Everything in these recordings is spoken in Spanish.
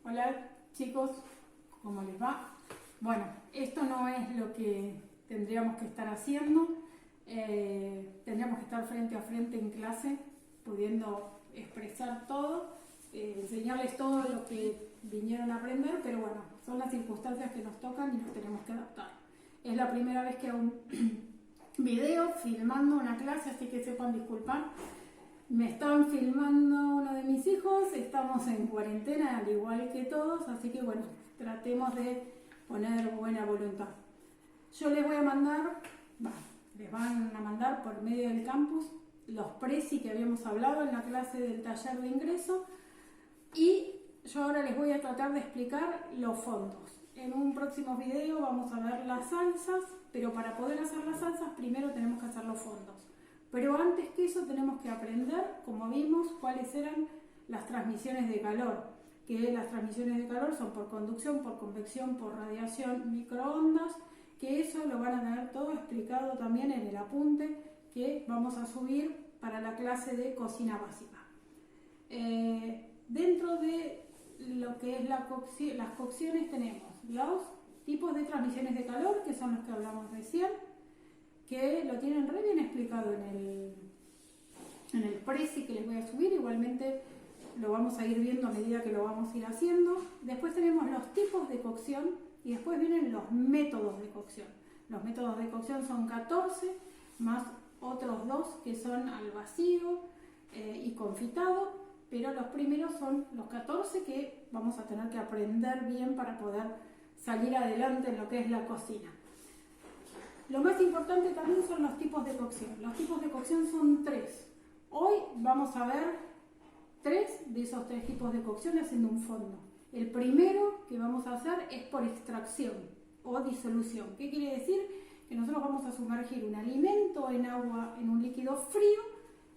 Hola chicos, ¿cómo les va? Bueno, esto no es lo que tendríamos que estar haciendo. Tendríamos que estar frente a frente en clase, pudiendo expresar todo, enseñarles todo lo que vinieron a aprender, pero bueno, son las circunstancias que nos tocan y nos tenemos que adaptar. Es la primera vez que hago un video filmando una clase, así que sepan disculpar. Me están filmando uno de mis hijos, estamos en cuarentena al igual que todos, así que bueno, tratemos de poner buena voluntad. Yo les voy a mandar, les van a mandar por medio del campus los preci que habíamos hablado en la clase del taller de ingreso, y yo ahora les voy a tratar de explicar los fondos. En un próximo video vamos a ver las salsas, pero para poder hacer las salsas primero tenemos que hacer los fondos. Pero antes que eso tenemos que aprender, como vimos, cuáles eran las transmisiones de calor. Que las transmisiones de calor son por conducción, por convección, por radiación, microondas, que eso lo van a tener todo explicado también en el apunte que vamos a subir para la clase de cocina básica. Dentro de lo que es las cocciones tenemos los tipos de transmisiones de calor, que son los que hablamos recién, que lo tienen re bien explicado en el preci que les voy a subir. Igualmente lo vamos a ir viendo a medida que lo vamos a ir haciendo. Después tenemos los tipos de cocción y después vienen los métodos de cocción. Los métodos de cocción son 14, más otros dos que son al vacío y confitado, pero los primeros son los 14 que vamos a tener que aprender bien para poder salir adelante en lo que es la cocina. Lo más importante también son los tipos de cocción. Los tipos de cocción son 3. Hoy vamos a ver 3 de esos 3 tipos de cocción haciendo un fondo. El primero que vamos a hacer es por extracción o disolución. ¿Qué quiere decir? Que nosotros vamos a sumergir un alimento en agua, en un líquido frío,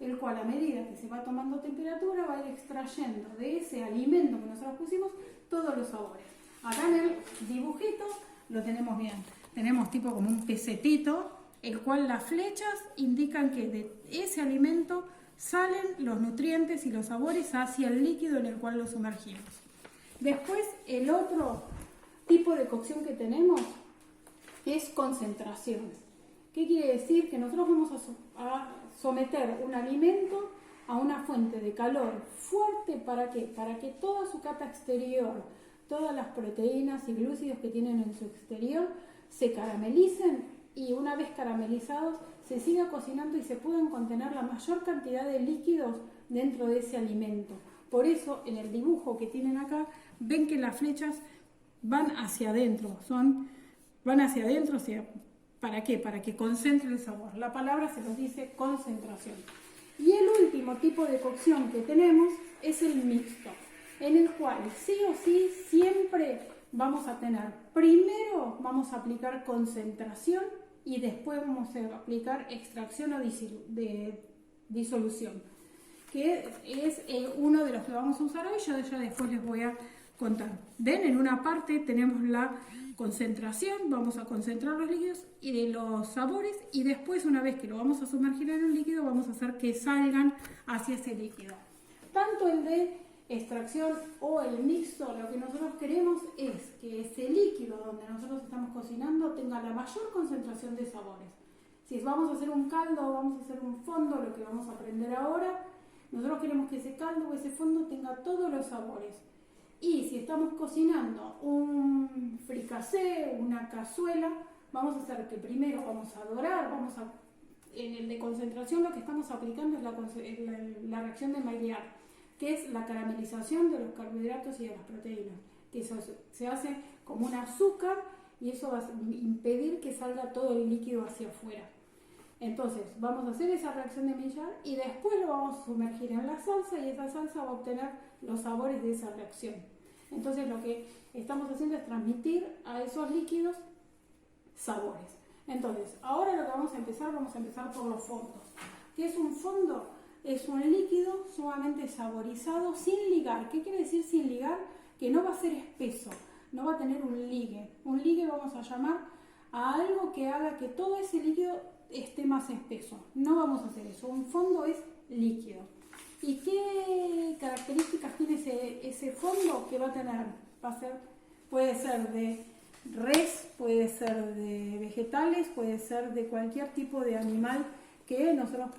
el cual a medida que se va tomando temperatura va a ir extrayendo de ese alimento que nosotros pusimos todos los sabores. Acá en el dibujito lo tenemos bien. Tenemos tipo como un pesetito, el cual las flechas indican que de ese alimento salen los nutrientes y los sabores hacia el líquido en el cual lo sumergimos. Después, el otro tipo de cocción que tenemos es concentración. ¿Qué quiere decir? Que nosotros vamos a someter un alimento a una fuente de calor fuerte. ¿Para qué? Para que toda su capa exterior, todas las proteínas y glúcidos que tienen en su exterior, se caramelicen, y una vez caramelizados se siga cocinando y se puedan contener la mayor cantidad de líquidos dentro de ese alimento. Por eso en el dibujo que tienen acá ven que las flechas van hacia adentro, ¿para qué? Para que concentre el sabor. La palabra se nos dice concentración. Y el último tipo de cocción que tenemos es el mixto, en el cual sí o sí siempre vamos a tener, primero vamos a aplicar concentración y después vamos a aplicar extracción o disolución, que es uno de los que vamos a usar hoy. Yo ya después les voy a contar. Ven, en una parte tenemos la concentración, vamos a concentrar los líquidos y de los sabores, y después, una vez que lo vamos a sumergir en un líquido, vamos a hacer que salgan hacia ese líquido. Tanto el de extracción o el mixto, lo que nosotros queremos es que ese líquido donde nosotros estamos cocinando tenga la mayor concentración de sabores. Si vamos a hacer un caldo o vamos a hacer un fondo, lo que vamos a aprender ahora, nosotros queremos que ese caldo o ese fondo tenga todos los sabores. Y si estamos cocinando un fricasé, una cazuela, vamos a hacer que primero vamos a dorar, en el de concentración lo que estamos aplicando es la reacción de Maillard, que es la caramelización de los carbohidratos y de las proteínas, que eso se hace como un azúcar, y eso va a impedir que salga todo el líquido hacia afuera. Entonces vamos a hacer esa reacción de Maillard y después lo vamos a sumergir en la salsa, y esa salsa va a obtener los sabores de esa reacción. Entonces lo que estamos haciendo es transmitir a esos líquidos sabores. Entonces ahora lo que vamos a empezar por los fondos. ¿Qué es un fondo? Es un líquido sumamente saborizado, sin ligar. ¿Qué quiere decir sin ligar? Que no va a ser espeso, no va a tener un ligue. Un ligue vamos a llamar a algo que haga que todo ese líquido esté más espeso. No vamos a hacer eso. Un fondo es líquido. ¿Y qué características tiene ese fondo que va a tener, puede ser de res, puede ser de vegetales, puede ser de cualquier tipo de animal que nosotros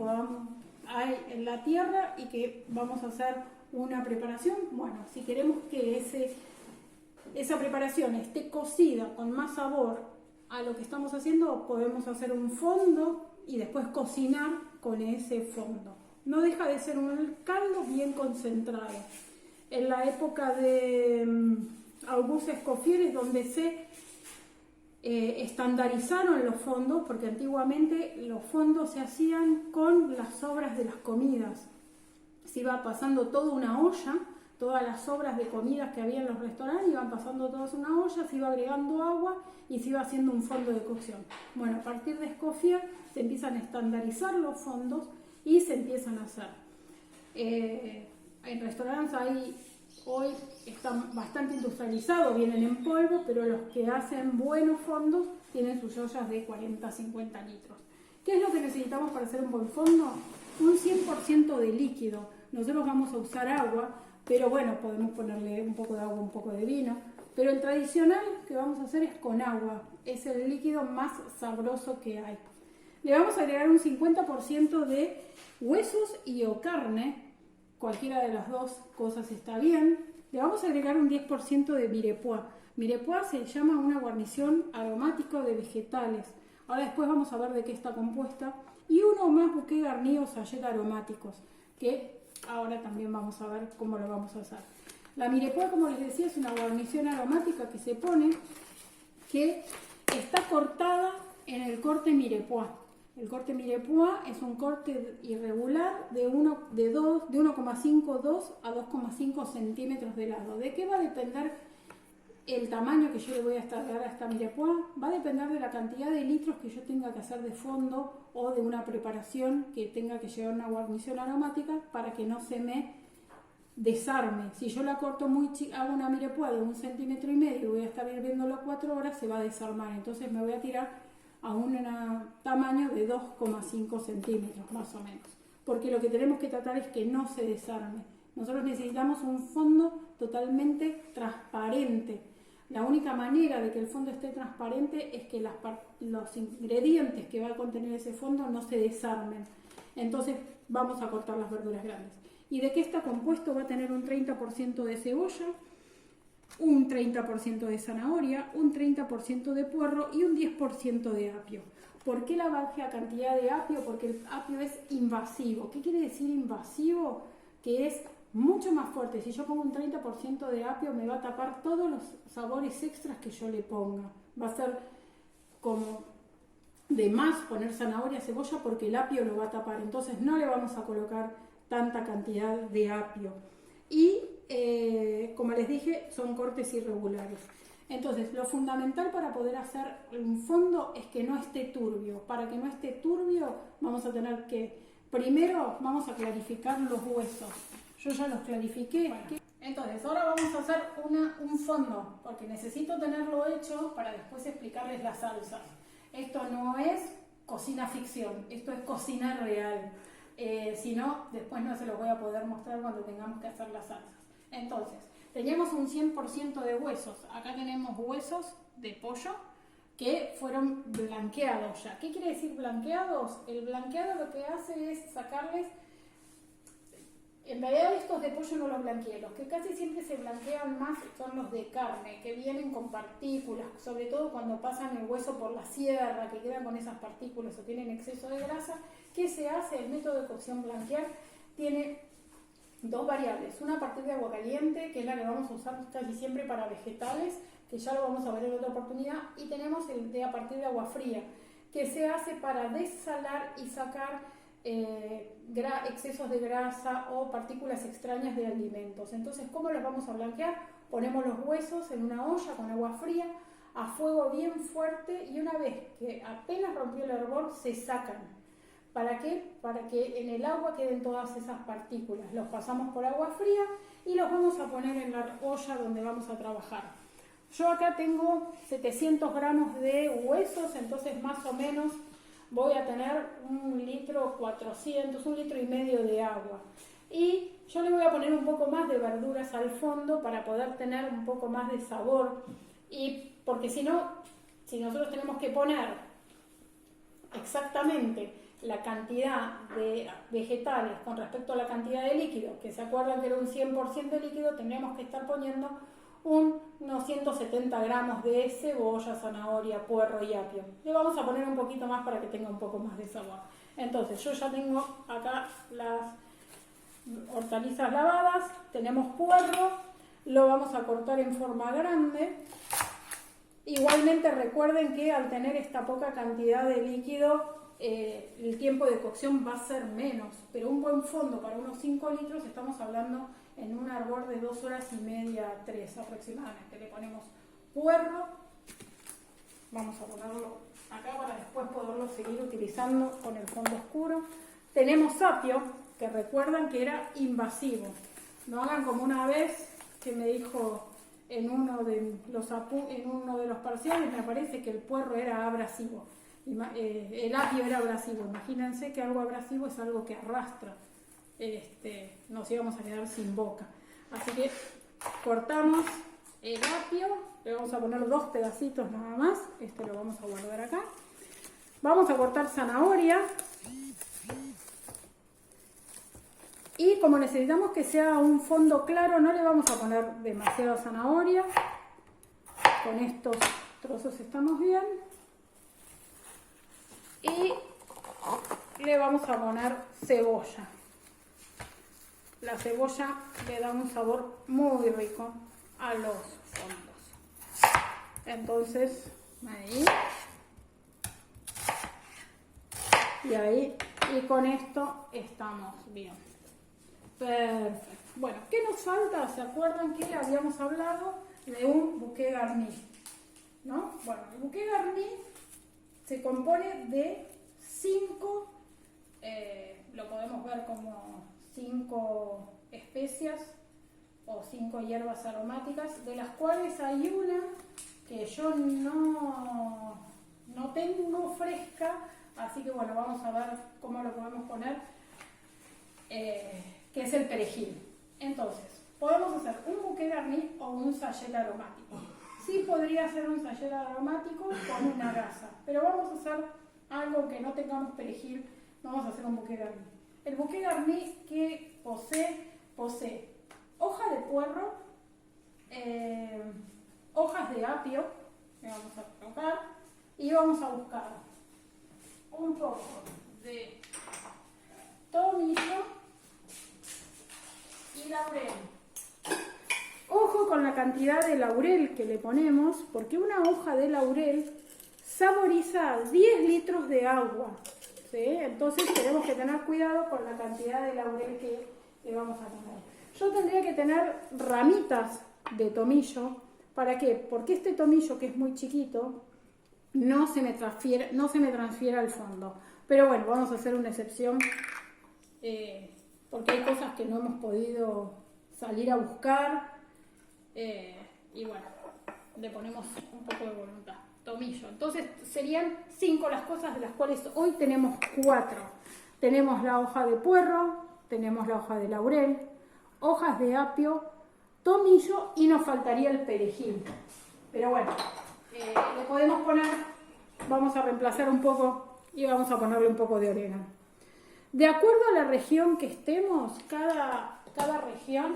hay en la tierra y que vamos a hacer una preparación. Bueno, si queremos que esa preparación esté cocida con más sabor a lo que estamos haciendo, podemos hacer un fondo y después cocinar con ese fondo. No deja de ser un caldo bien concentrado. En la época de Auguste Escoffier es donde se estandarizaron los fondos, porque antiguamente los fondos se hacían con las sobras de las comidas. Se iba pasando toda una olla, todas las sobras de comidas que había en los restaurantes iban pasando todas una olla, se iba agregando agua y se iba haciendo un fondo de cocción. Bueno, a partir de Escoffier se empiezan a estandarizar los fondos y se empiezan a hacer. En restaurantes hoy están bastante industrializados, vienen en polvo, pero los que hacen buenos fondos tienen sus ollas de 40-50 litros. ¿Qué es lo que necesitamos para hacer un buen fondo? Un 100% de líquido. Nosotros vamos a usar agua, pero bueno, podemos ponerle un poco de agua, un poco de vino, pero el tradicional que vamos a hacer es con agua. Es el líquido más sabroso que hay. Le vamos a agregar un 50% de huesos y o carne, cualquiera de las dos cosas está bien. Le vamos a agregar un 10% de mirepoix. Mirepoix se llama una guarnición aromática de vegetales. Ahora después vamos a ver de qué está compuesta. Y uno más bouquet garni o sachet aromáticos, que ahora también vamos a ver cómo lo vamos a hacer. La mirepoix, como les decía, es una guarnición aromática que se pone, que está cortada en el corte mirepoix. El corte mirepoix es un corte irregular de 1,52 a 2,5 centímetros de lado. ¿De qué va a depender el tamaño que yo le voy a dar a esta mirepoix? Va a depender de la cantidad de litros que yo tenga que hacer de fondo o de una preparación que tenga que llevar una guarnición aromática para que no se me desarme. Si yo la corto muy chica, hago una mirepoix de 1,5 centímetros y voy a estar hirviéndolo 4 horas, se va a desarmar. Entonces me voy a tirar a un tamaño de 2,5 centímetros más o menos, porque lo que tenemos que tratar es que no se desarme. Nosotros necesitamos un fondo totalmente transparente. La única manera de que el fondo esté transparente es que los ingredientes que va a contener ese fondo no se desarmen. Entonces vamos a cortar las verduras grandes. ¿Y de qué está compuesto? Va a tener un 30% de cebolla, un 30% de zanahoria, un 30% de puerro y un 10% de apio. ¿Por qué la baja cantidad de apio? Porque el apio es invasivo. ¿Qué quiere decir invasivo? Que es mucho más fuerte. Si yo pongo un 30% de apio, me va a tapar todos los sabores extras que yo le ponga. Va a ser como de más poner zanahoria, cebolla, porque el apio lo va a tapar. Entonces no le vamos a colocar tanta cantidad de apio. Y como les dije, son cortes irregulares. Entonces, lo fundamental para poder hacer un fondo es que no esté turbio. Para que no esté turbio, vamos a tener que, primero, vamos a clarificar los huesos. Yo ya los clarifiqué. Bueno, entonces, ahora vamos a hacer un fondo, porque necesito tenerlo hecho para después explicarles las salsas. Esto no es cocina ficción, esto es cocina real. Si no, después no se los voy a poder mostrar cuando tengamos que hacer las salsas. Entonces, teníamos un 100% de huesos. Acá tenemos huesos de pollo que fueron blanqueados ya. ¿Qué quiere decir blanqueados? El blanqueado lo que hace es sacarles... En realidad estos de pollo no los blanqueé. Los que casi siempre se blanquean más son los de carne, que vienen con partículas, sobre todo cuando pasan el hueso por la sierra, que quedan con esas partículas o tienen exceso de grasa. ¿Qué se hace? El método de cocción blanquear tiene dos variables, una a partir de agua caliente, que es la que vamos a usar casi siempre para vegetales, que ya lo vamos a ver en otra oportunidad, y tenemos el de a partir de agua fría, que se hace para desalar y sacar excesos de grasa o partículas extrañas de alimentos. Entonces, ¿cómo los vamos a blanquear? Ponemos los huesos en una olla con agua fría, a fuego bien fuerte, y una vez que apenas rompió el hervor, se sacan. ¿Para qué? Para que en el agua queden todas esas partículas. Los pasamos por agua fría y los vamos a poner en la olla donde vamos a trabajar. Yo acá tengo 700 gramos de huesos, entonces más o menos voy a tener 1,400 litros, 1,5 litros de agua. Y yo le voy a poner un poco más de verduras al fondo para poder tener un poco más de sabor. Y porque si no, si nosotros tenemos que poner exactamente la cantidad de vegetales con respecto a la cantidad de líquido, que se acuerdan que era un 100% de líquido, tendríamos que estar poniendo unos 170 gramos de cebolla, zanahoria, puerro y apio. Le vamos a poner un poquito más para que tenga un poco más de sabor. Entonces yo ya tengo acá las hortalizas lavadas, tenemos puerro, lo vamos a cortar en forma grande. Igualmente recuerden que al tener esta poca cantidad de líquido, el tiempo de cocción va a ser menos, pero un buen fondo para unos 5 litros estamos hablando en un hervor de 2 horas y media, 3 aproximadamente. Le ponemos puerro, vamos a ponerlo acá para después poderlo seguir utilizando con el fondo oscuro. Tenemos apio, que recuerdan que era invasivo. No hagan como una vez que me dijo en uno de los parciales, me parece que el puerro era abrasivo. El apio era abrasivo. Imagínense que algo abrasivo es algo que arrastra. Nos íbamos a quedar sin boca. Así que cortamos el apio, le vamos a poner 2 pedacitos nada más. Este lo vamos a guardar acá. Vamos a cortar zanahoria. Y como necesitamos que sea un fondo claro, no le vamos a poner demasiada zanahoria. Con estos trozos estamos bien. Y le vamos a poner cebolla. La cebolla le da un sabor muy rico a los fondos. Entonces, ahí. Y ahí. Y con esto estamos bien. Perfecto. Bueno, ¿qué nos falta? ¿Se acuerdan que habíamos hablado de un bouquet garni? ¿No? Bueno, el bouquet garni se compone de 5, lo podemos ver como 5 especias o 5 hierbas aromáticas, de las cuales hay una que yo no tengo fresca, así que bueno, vamos a ver cómo lo podemos poner, que es el perejil. Entonces, podemos hacer un bouquet garni o un sachet aromático. Sí podría ser un sachet aromático con una gasa, pero vamos a hacer algo que no tengamos perejil, vamos a hacer un bouquet garni. El bouquet garni que posee hoja de puerro, hojas de apio, que vamos a colocar, y vamos a buscar un poco de tomillo y laurel. Ojo con la cantidad de laurel que le ponemos, porque una hoja de laurel saboriza 10 litros de agua, ¿sí? Entonces tenemos que tener cuidado con la cantidad de laurel que le vamos a poner. Yo tendría que tener ramitas de tomillo. ¿Para qué? Porque este tomillo, que es muy chiquito, no se me transfiere al fondo. Pero bueno, vamos a hacer una excepción, porque hay cosas que no hemos podido salir a buscar, y bueno, le ponemos un poco de voluntad. Tomillo. Entonces serían 5 las cosas, de las cuales hoy tenemos 4. Tenemos la hoja de puerro, tenemos la hoja de laurel, hojas de apio, tomillo y nos faltaría el perejil. Pero bueno, le podemos poner, vamos a reemplazar un poco y vamos a ponerle un poco de orégano. De acuerdo a la región que estemos, cada región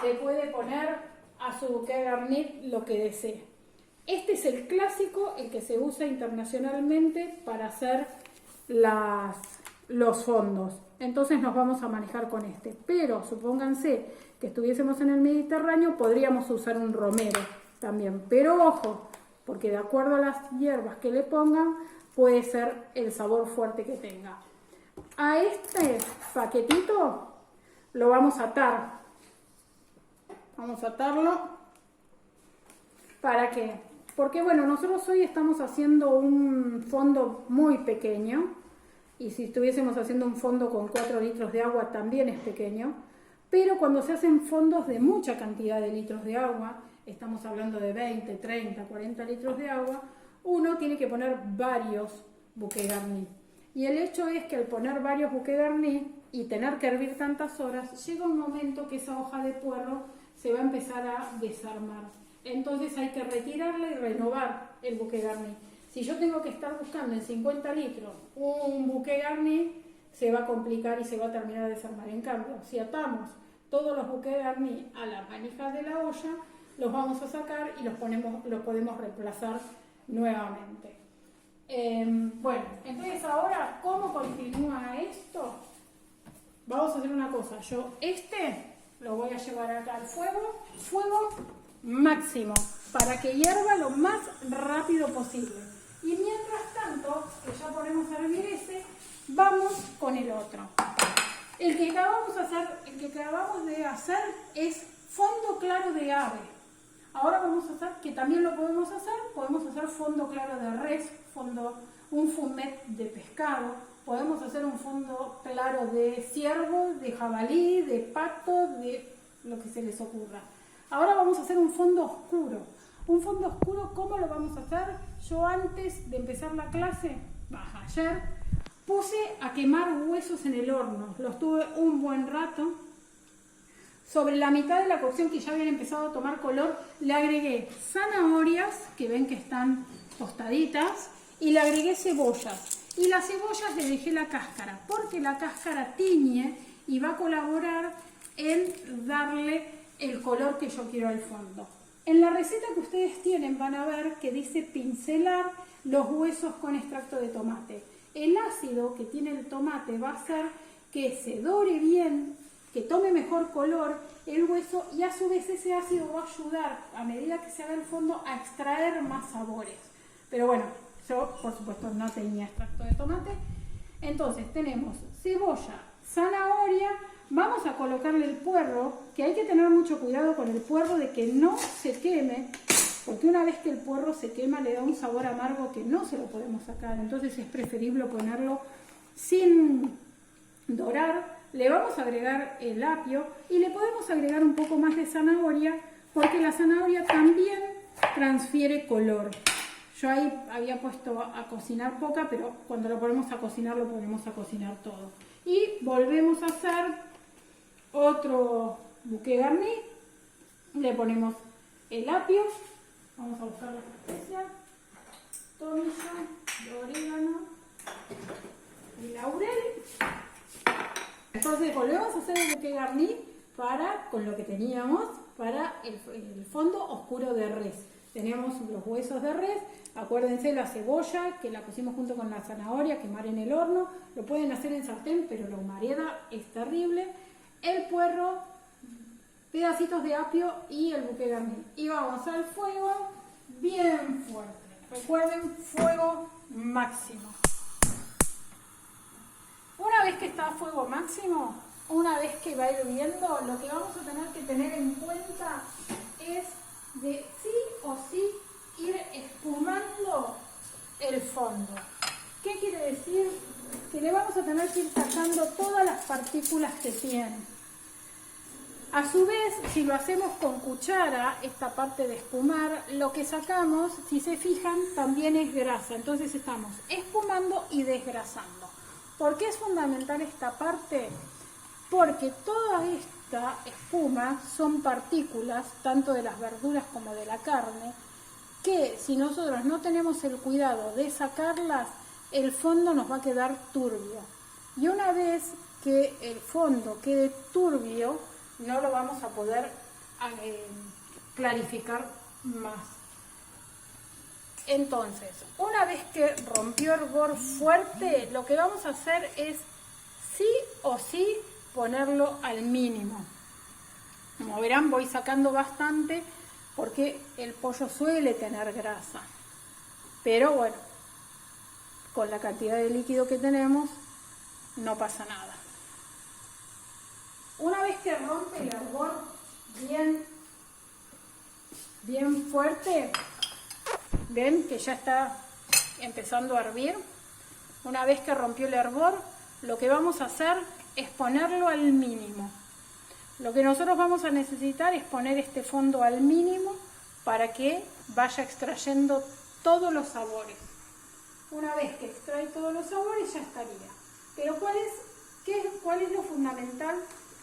le puede poner a su bouquet garni lo que desee. Este es el clásico, el que se usa internacionalmente para hacer los fondos. Entonces nos vamos a manejar con este. Pero supónganse que estuviésemos en el Mediterráneo, podríamos usar un romero también. Pero ojo, porque de acuerdo a las hierbas que le pongan, puede ser el sabor fuerte que tenga. A este paquetito lo vamos a atar. Vamos a atarlo. ¿Para qué? Porque bueno, nosotros hoy estamos haciendo un fondo muy pequeño, y si estuviésemos haciendo un fondo con 4 litros de agua también es pequeño, pero cuando se hacen fondos de mucha cantidad de litros de agua, estamos hablando de 20, 30, 40 litros de agua, uno tiene que poner varios bouquet garni. Y el hecho es que al poner varios bouquet garni y tener que hervir tantas horas, llega un momento que esa hoja de puerro se va a empezar a desarmar. Entonces hay que retirarla y renovar el bouquet garni. Si yo tengo que estar buscando en 50 litros un bouquet garni, se va a complicar y se va a terminar de desarmar. En cambio, si atamos todos los bouquets garni a las manijas de la olla, los vamos a sacar y los podemos reemplazar nuevamente. Bueno, entonces ahora, ¿cómo continúa esto? Vamos a hacer una cosa. Yo lo voy a llevar acá al fuego máximo, para que hierva lo más rápido posible. Y mientras tanto, que ya ponemos a hervir vamos con el otro. El que acabamos de hacer es fondo claro de ave. Ahora vamos a hacer, que también lo podemos hacer fondo claro de res, un fumet de pescado, podemos hacer un fondo claro de ciervo, de jabalí, de pato, de lo que se les ocurra. Ahora vamos a hacer un fondo oscuro. Un fondo oscuro, ¿cómo lo vamos a hacer? Yo antes de empezar la clase, ayer, puse a quemar huesos en el horno. Los tuve un buen rato. Sobre la mitad de la cocción, que ya habían empezado a tomar color, le agregué zanahorias, que ven que están tostaditas, y le agregué cebollas. Y las cebollas le dejé la cáscara, porque la cáscara tiñe y va a colaborar en darle el color que yo quiero al fondo. En la receta que ustedes tienen van a ver que dice pincelar los huesos con extracto de tomate. El ácido que tiene el tomate va a hacer que se dore bien, que tome mejor color el hueso, y a su vez ese ácido va a ayudar, a medida que se haga el fondo, a extraer más sabores. Pero bueno, yo por supuesto no tenía extracto de tomate. Entonces tenemos cebolla, zanahoria. Vamos a colocarle el puerro, que hay que tener mucho cuidado con el puerro de que no se queme, porque una vez que el puerro se quema le da un sabor amargo que no se lo podemos sacar. Entonces es preferible ponerlo sin dorar. Le vamos a agregar el apio y le podemos agregar un poco más de zanahoria, porque la zanahoria también transfiere color. Yo ahí había puesto a cocinar poca, pero cuando lo ponemos a cocinar, lo ponemos a cocinar todo. Y volvemos a hacer otro bouquet garni. Le ponemos el apio. Vamos a buscar la especia. Tomillo, orégano y laurel. Entonces volvemos a hacer el bouquet garni con lo que teníamos para el fondo oscuro de res. Tenemos los huesos de res, acuérdense la cebolla que la pusimos junto con la zanahoria, quemar en el horno, lo pueden hacer en sartén, pero la humareda es terrible. El puerro, pedacitos de apio y el bouquet garni. Y vamos al fuego bien fuerte. Recuerden, fuego máximo. Una vez que está a fuego máximo, una vez que va hirviendo, lo que vamos a tener que tener en cuenta es de sí o sí ir espumando el fondo. ¿Qué quiere decir? Que le vamos a tener que ir sacando todas las partículas que tiene. A su vez, si lo hacemos con cuchara, esta parte de espumar, lo que sacamos, si se fijan, también es grasa. Entonces estamos espumando y desgrasando. ¿Por qué es fundamental esta parte? Porque toda esta espuma son partículas, tanto de las verduras como de la carne, que si nosotros no tenemos el cuidado de sacarlas, el fondo nos va a quedar turbio. Y una vez que el fondo quede turbio, no lo vamos a poder clarificar más. Entonces, una vez que rompió hervor fuerte, lo que vamos a hacer es sí o sí ponerlo al mínimo. Como verán, voy sacando bastante porque el pollo suele tener grasa. Pero bueno, con la cantidad de líquido que tenemos, no pasa nada. Una vez que rompe el hervor bien fuerte, ven que ya está empezando a hervir. Una vez que rompió el hervor, lo que vamos a hacer es ponerlo al mínimo. Lo que nosotros vamos a necesitar es poner este fondo al mínimo para que vaya extrayendo todos los sabores. Una vez que extrae todos los sabores ya estaría. Pero ¿cuál es ¿Cuál es lo fundamental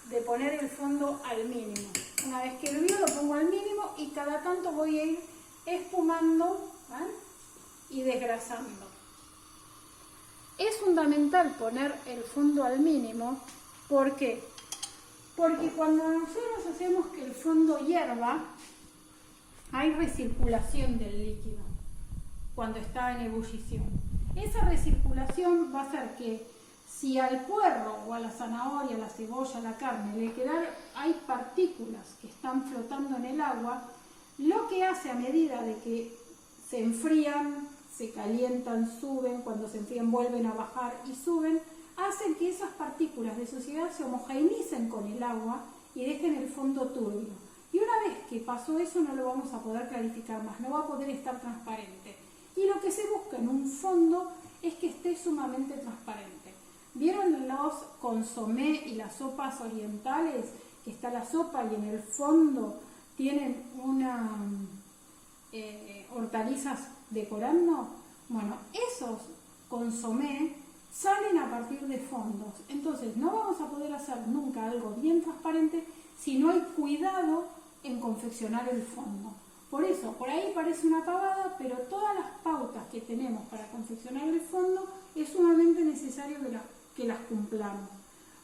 de poner el fondo al mínimo? Una vez que hirvió lo pongo al mínimo y cada tanto voy a ir espumando, ¿vale? Y desgrasando. Es fundamental poner el fondo al mínimo. ¿Por qué? Porque cuando nosotros hacemos que el fondo hierva, hay recirculación del líquido cuando está en ebullición. Esa recirculación va a hacer que si al puerro o a la zanahoria, a la cebolla, a la carne hay partículas que están flotando en el agua, lo que hace a medida de que se enfrían, se calientan, suben, cuando se enfrían vuelven a bajar y suben, hacen que esas partículas de suciedad se homogeneicen con el agua y dejen el fondo turbio. Y una vez que pasó eso no lo vamos a poder clarificar más, no va a poder estar transparente. Y lo que se busca en un fondo es que esté sumamente transparente. ¿Vieron los consomé y las sopas orientales? Que está la sopa y en el fondo tienen una hortalizas decorando. Bueno, esos consomé salen a partir de fondos. Entonces no vamos a poder hacer nunca algo bien transparente si no hay cuidado en confeccionar el fondo. Por eso, por ahí parece una pavada, pero todas las pautas que tenemos para confeccionar el fondo es sumamente necesario que las cumplamos.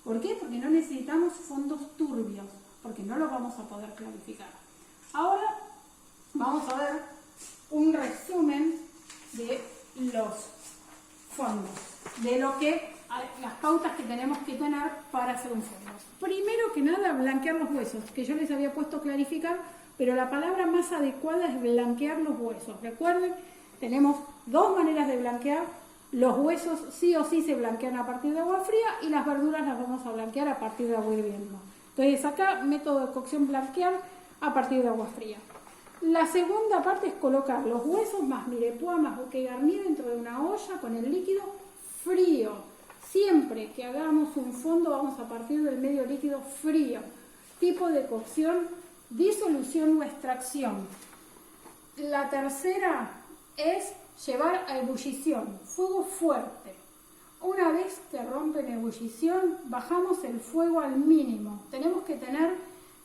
¿Por qué? Porque no necesitamos fondos turbios, porque no los vamos a poder clarificar. Ahora vamos a ver un resumen de los fondos, de las pautas que tenemos que tener para hacer un fondo. Primero que nada, blanquear los huesos, que yo les había puesto clarificar, pero la palabra más adecuada es blanquear los huesos. Recuerden, tenemos dos maneras de blanquear. Los huesos sí o sí se blanquean a partir de agua fría y las verduras las vamos a blanquear a partir de agua hirviendo. Entonces acá, método de cocción blanquear a partir de agua fría. La segunda parte es colocar los huesos más mirepoix más bouquet garni dentro de una olla con el líquido frío. Siempre que hagamos un fondo vamos a partir del medio líquido frío. Tipo de cocción, disolución o extracción. La tercera es llevar a ebullición, fuego fuerte. Una vez que rompe en ebullición, bajamos el fuego al mínimo. Tenemos que tener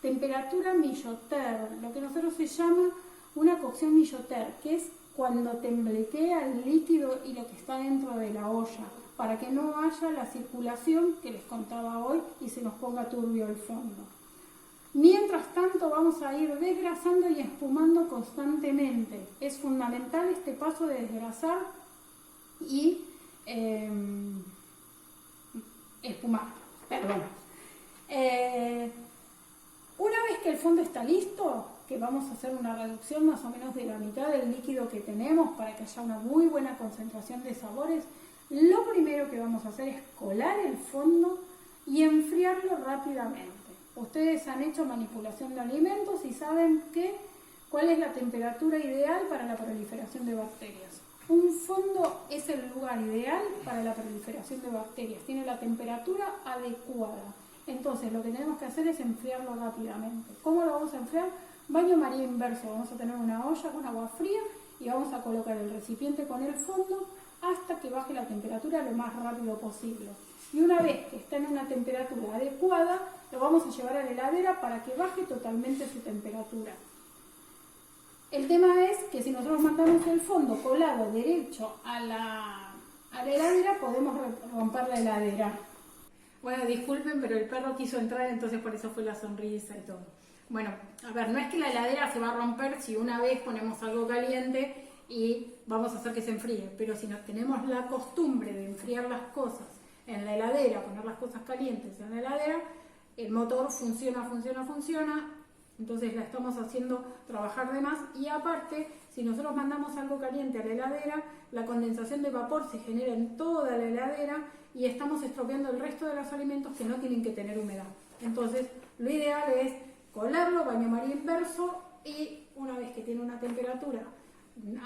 temperatura milloter, lo que nosotros se llama una cocción milloter, que es cuando temblequea el líquido y lo que está dentro de la olla, para que no haya la circulación que les contaba hoy y se nos ponga turbio el fondo. Mientras tanto vamos a ir desgrasando y espumando constantemente. Es fundamental este paso de desgrasar y espumar. Perdón. Una vez que el fondo está listo, que vamos a hacer una reducción más o menos de la mitad del líquido que tenemos para que haya una muy buena concentración de sabores, lo primero que vamos a hacer es colar el fondo y enfriarlo rápidamente. Ustedes han hecho manipulación de alimentos y saben cuál es la temperatura ideal para la proliferación de bacterias. Un fondo es el lugar ideal para la proliferación de bacterias, tiene la temperatura adecuada. Entonces lo que tenemos que hacer es enfriarlo rápidamente. ¿Cómo lo vamos a enfriar? Baño María inverso. Vamos a tener una olla con agua fría y vamos a colocar el recipiente con el fondo hasta que baje la temperatura lo más rápido posible. Y una vez que está en una temperatura adecuada, lo vamos a llevar a la heladera para que baje totalmente su temperatura. El tema es que si nosotros mandamos el fondo colado derecho a la heladera, podemos romper la heladera. Bueno, disculpen, pero el perro quiso entrar, entonces por eso fue la sonrisa y todo. Bueno, a ver, no es que la heladera se va a romper si una vez ponemos algo caliente y vamos a hacer que se enfríe, pero si nos tenemos la costumbre de enfriar las cosas en la heladera, poner las cosas calientes en la heladera, el motor funciona, entonces la estamos haciendo trabajar de más y aparte, si nosotros mandamos algo caliente a la heladera, la condensación de vapor se genera en toda la heladera y estamos estropeando el resto de los alimentos que no tienen que tener humedad. Entonces, lo ideal es colarlo, baño María inverso y una vez que tiene una temperatura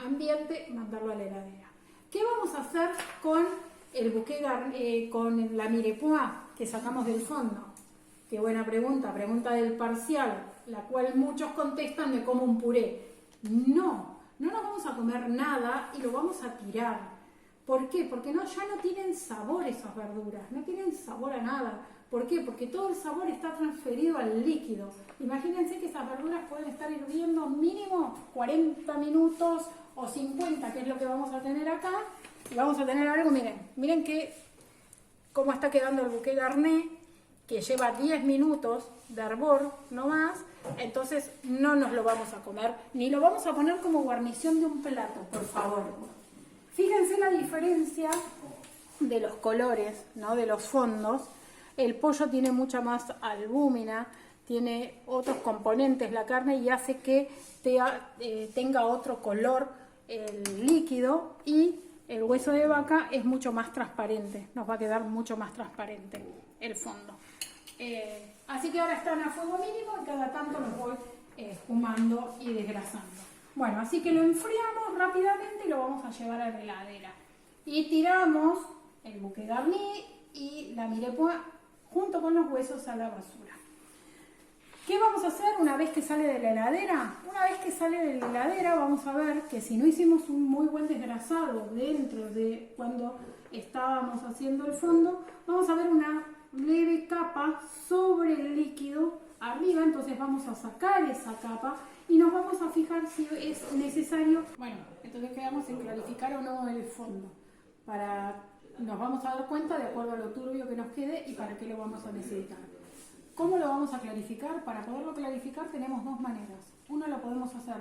ambiente, mandarlo a la heladera. ¿Qué vamos a hacer con el bouquet con la mirepoix que sacamos del fondo? Qué buena pregunta del parcial, la cual muchos contestan de como un puré. No nos vamos a comer nada y lo vamos a tirar. ¿Por qué? Porque ya no tienen sabor esas verduras, no tienen sabor a nada. ¿Por qué? Porque todo el sabor está transferido al líquido. Imagínense que esas verduras pueden estar hirviendo mínimo 40 minutos o 50, que es lo que vamos a tener acá. Y vamos a tener algo, miren cómo está quedando el bouquet garnet, que lleva 10 minutos de hervor, no más. Entonces no nos lo vamos a comer, ni lo vamos a poner como guarnición de un plato, por favor. Fíjense la diferencia de los colores, ¿no? De los fondos. El pollo tiene mucha más albúmina, tiene otros componentes la carne y hace que tenga otro color el líquido, y el hueso de vaca es mucho más transparente, nos va a quedar mucho más transparente el fondo. Así que ahora están a fuego mínimo y cada tanto los voy espumando y desgrasando. Bueno, así que lo enfriamos rápidamente y lo vamos a llevar a la heladera. Y tiramos el bouquet garni y la mirepoix junto con los huesos a la basura. ¿Qué vamos a hacer una vez que sale de la heladera? Una vez que sale de la heladera vamos a ver que si no hicimos un muy buen desgrasado dentro de cuando estábamos haciendo el fondo, vamos a ver una leve capa sobre el líquido arriba, entonces vamos a sacar esa capa y nos vamos a fijar si es necesario. Bueno, entonces quedamos en clarificar o no el fondo. Nos vamos a dar cuenta de acuerdo a lo turbio que nos quede y para qué lo vamos a necesitar. ¿Cómo lo vamos a clarificar? Para poderlo clarificar tenemos dos maneras. Una lo podemos hacer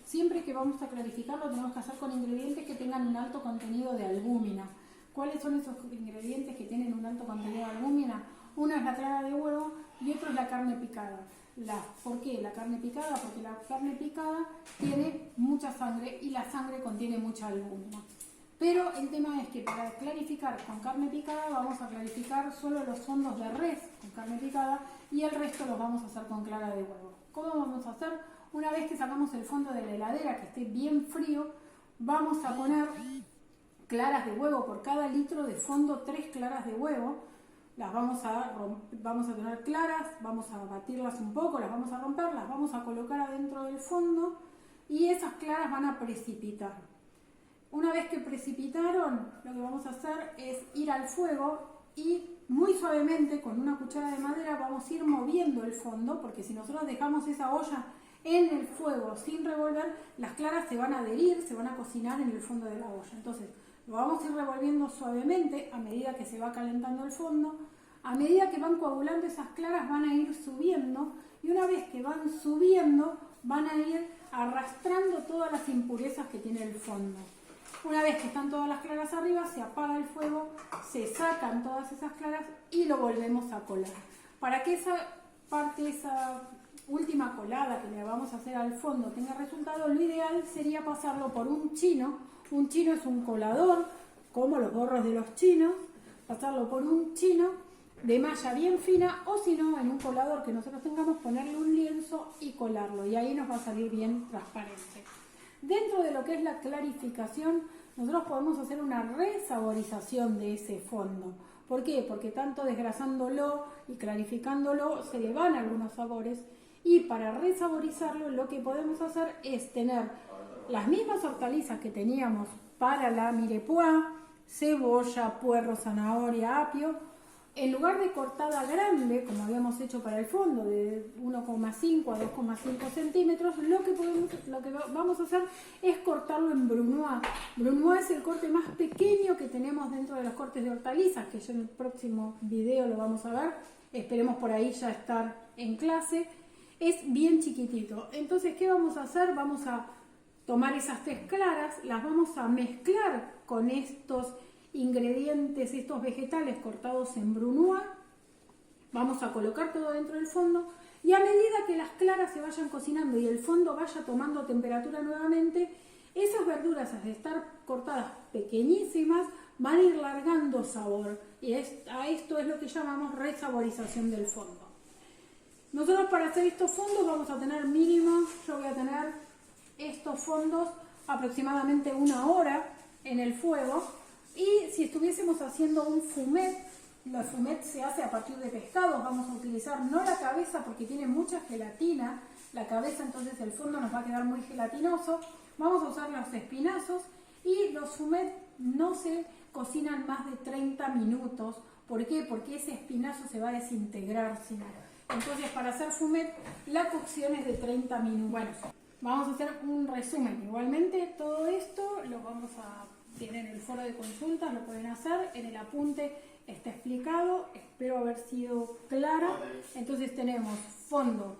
siempre que vamos a clarificarlo tenemos que hacer con ingredientes que tengan un alto contenido de albúmina. ¿Cuáles son esos ingredientes que tienen un alto contenido de albúmina? Una es la clara de huevo y otro es la carne picada. ¿Por qué la carne picada? Porque la carne picada tiene mucha sangre y la sangre contiene mucha albúmina. Pero el tema es que para clarificar con carne picada vamos a clarificar solo los fondos de res con carne picada y el resto los vamos a hacer con clara de huevo. ¿Cómo vamos a hacer? Una vez que sacamos el fondo de la heladera que esté bien frío, vamos a poner claras de huevo por cada litro de fondo, 3 claras de huevo. Las vamos a tener claras, vamos a batirlas un poco, las vamos a romper, las vamos a colocar adentro del fondo y esas claras van a precipitar. Una vez que precipitaron, lo que vamos a hacer es ir al fuego y muy suavemente con una cuchara de madera vamos a ir moviendo el fondo, porque si nosotros dejamos esa olla en el fuego sin revolver, las claras se van a adherir, se van a cocinar en el fondo de la olla. Entonces lo vamos a ir revolviendo suavemente a medida que se va calentando el fondo. A medida que van coagulando, esas claras van a ir subiendo y una vez que van subiendo van a ir arrastrando todas las impurezas que tiene el fondo. Una vez que están todas las claras arriba, se apaga el fuego, se sacan todas esas claras y lo volvemos a colar. Para que esa última colada que le vamos a hacer al fondo tenga resultado, lo ideal sería pasarlo por un chino. Un chino es un colador, como los gorros de los chinos, pasarlo por un chino de malla bien fina, o si no, en un colador que nosotros tengamos, ponerle un lienzo y colarlo, y ahí nos va a salir bien transparente. Dentro de lo que es la clarificación, nosotros podemos hacer una resaborización de ese fondo. ¿Por qué? Porque tanto desgrasándolo y clarificándolo se le van algunos sabores, y para resaborizarlo lo que podemos hacer es tener las mismas hortalizas que teníamos para la mirepoix, cebolla, puerro, zanahoria, apio. En lugar de cortada grande, como habíamos hecho para el fondo, de 1,5 a 2,5 centímetros, lo que vamos a hacer es cortarlo en brunoise. Brunoise es el corte más pequeño que tenemos dentro de los cortes de hortalizas, que ya en el próximo video lo vamos a ver. Esperemos por ahí ya estar en clase. Es bien chiquitito. Entonces, ¿qué vamos a hacer? Vamos a tomar esas 3 claras, las vamos a mezclar con estos ingredientes, estos vegetales cortados en brunoise. Vamos a colocar todo dentro del fondo y a medida que las claras se vayan cocinando y el fondo vaya tomando temperatura nuevamente, esas verduras, al estar cortadas pequeñísimas, van a ir largando sabor, y a esto es lo que llamamos resaborización del fondo. Nosotros para hacer estos fondos vamos a tener mínimo, yo voy a tener estos fondos aproximadamente 1 hora en el fuego. Y si estuviésemos haciendo un fumet, la fumet se hace a partir de pescados, vamos a utilizar no la cabeza porque tiene mucha gelatina, la cabeza, entonces el fondo nos va a quedar muy gelatinoso. Vamos a usar los espinazos y los fumet no se cocinan más de 30 minutos. ¿Por qué? Porque ese espinazo se va a desintegrar si no. Entonces, para hacer fumet, la cocción es de 30 minutos. Bueno, vamos a hacer un resumen. Igualmente, todo esto lo vamos a tener en el foro de consultas, lo pueden hacer. En el apunte está explicado. Espero haber sido clara. Entonces, tenemos fondo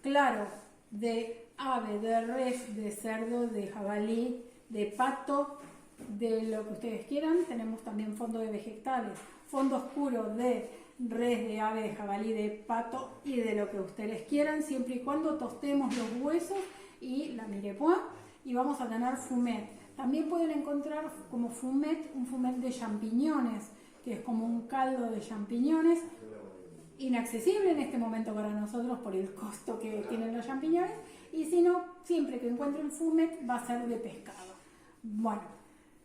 claro de ave, de res, de cerdo, de jabalí, de pato, de lo que ustedes quieran. Tenemos también fondo de vegetales, fondo oscuro de res, de ave, de jabalí, de pato y de lo que ustedes quieran, siempre y cuando tostemos los huesos y la mirepoix, y vamos a tener fumet. También pueden encontrar como fumet un fumet de champiñones, que es como un caldo de champiñones, inaccesible en este momento para nosotros por el costo que tienen los champiñones, y si no, siempre que encuentren fumet va a ser de pescado. Bueno,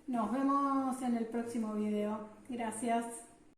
nos vemos en el próximo video. Gracias.